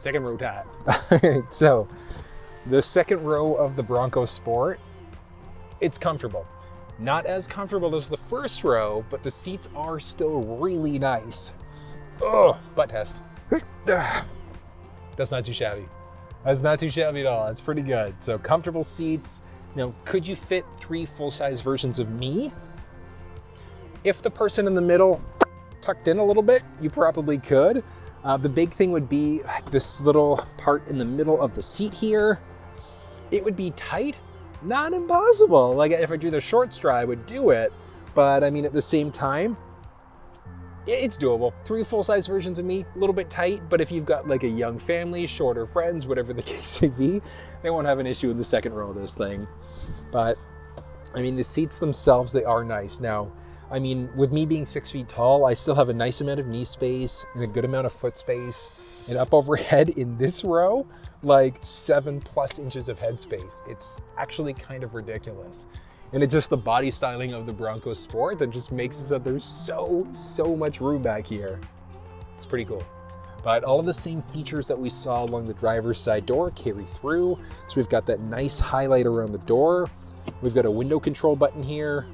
second row time. So the second row of the Bronco Sport, it's comfortable. Not as comfortable as the first row, but the seats are still really nice. Oh, butt test. That's not too shabby. That's not too shabby at all. It's pretty good. So comfortable seats. Now, could you fit 3 full-size versions of me? If the person in the middle tucked in a little bit, you probably could. The big thing would be like this little part in the middle of the seat here. It would be tight, not impossible. Like if I do the short straw, I would do it. But I mean, at the same time, it's doable. 3 full-size versions of me, a little bit tight, but if you've got like a young family, shorter friends, whatever the case may be, they won't have an issue with the second row of this thing. But I mean, the seats themselves, they are nice. Now, I mean, with me being 6 feet tall, I still have a nice amount of knee space and a good amount of foot space. And up overhead in this row, like 7+ inches of head space. It's actually kind of ridiculous. And it's just the body styling of the Bronco Sport that just makes it that there's so much room back here. It's pretty cool. But all of the same features that we saw along the driver's side door carry through. So we've got that nice highlight around the door. We've got a window control button here,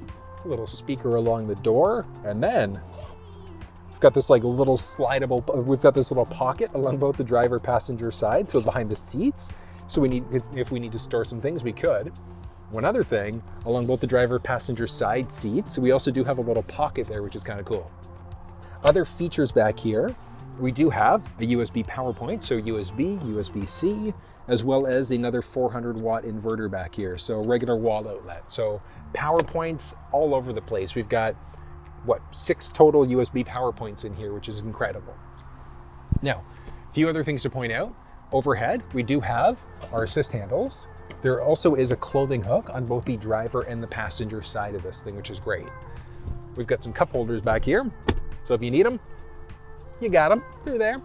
a little speaker along the door, and then we've got this like little slidable, we've got this little pocket along both the driver passenger side, so behind the seats. So if we need to store some things, we could. One other thing, along both the driver passenger side seats, we also do have a little pocket there, which is kind of cool. Other features back here, we do have a USB power point, so USB, USB-C, as well as another 400-watt inverter back here, so regular wall outlet. So power points all over the place. We've got, 6 total USB power points in here, which is incredible. Now, a few other things to point out. Overhead, we do have our assist handles. There also is a clothing hook on both the driver and the passenger side of this thing, which is great. We've got some cup holders back here, so if you need them, you got them, they're there.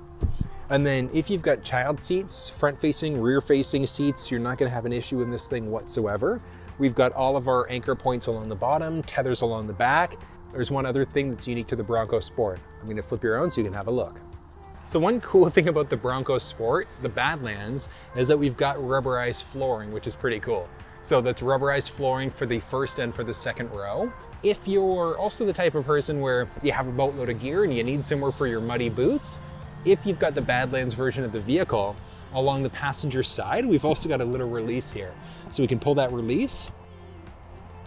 And then if you've got child seats, front-facing, rear-facing seats, you're not gonna have an issue in this thing whatsoever. We've got all of our anchor points along the bottom, tethers along the back. There's one other thing that's unique to the Bronco Sport. I'm gonna flip you around so you can have a look. So one cool thing about the Bronco Sport, the Badlands, is that we've got rubberized flooring, which is pretty cool. So that's rubberized flooring for the first and for the second row. If you're also the type of person where you have a boatload of gear and you need somewhere for your muddy boots, if you've got the Badlands version of the vehicle, along the passenger side, we've also got a little release here. So we can pull that release,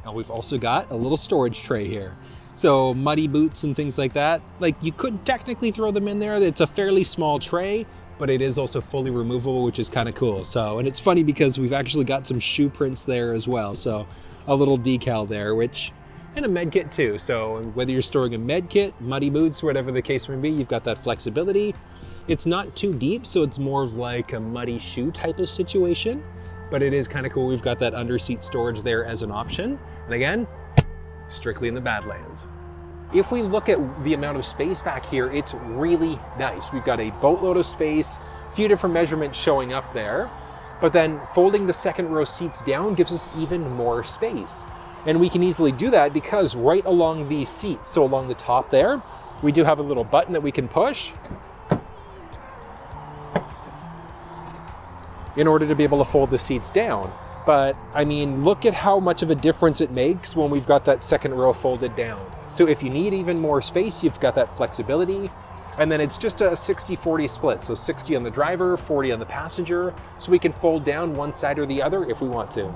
and we've also got a little storage tray here. So muddy boots and things like that, like you could technically throw them in there. It's a fairly small tray, but it is also fully removable, which is kind of cool. So, and it's funny because we've actually got some shoe prints there as well. So a little decal there, and a med kit too. So whether you're storing a med kit, muddy boots, whatever the case may be, you've got that flexibility. It's not too deep, so it's more of like a muddy shoe type of situation, but it is kind of cool. We've got that under seat storage there as an option. And again, strictly in the Badlands. If we look at the amount of space back here, it's really nice. We've got a boatload of space, a few different measurements showing up there, but then folding the second row seats down gives us even more space. And we can easily do that because right along the seats, so along the top there, we do have a little button that we can push in order to be able to fold the seats down. But I mean, look at how much of a difference it makes when we've got that second row folded down. So if you need even more space, you've got that flexibility. And then it's just a 60-40 split. So 60 on the driver, 40 on the passenger. So we can fold down one side or the other if we want to.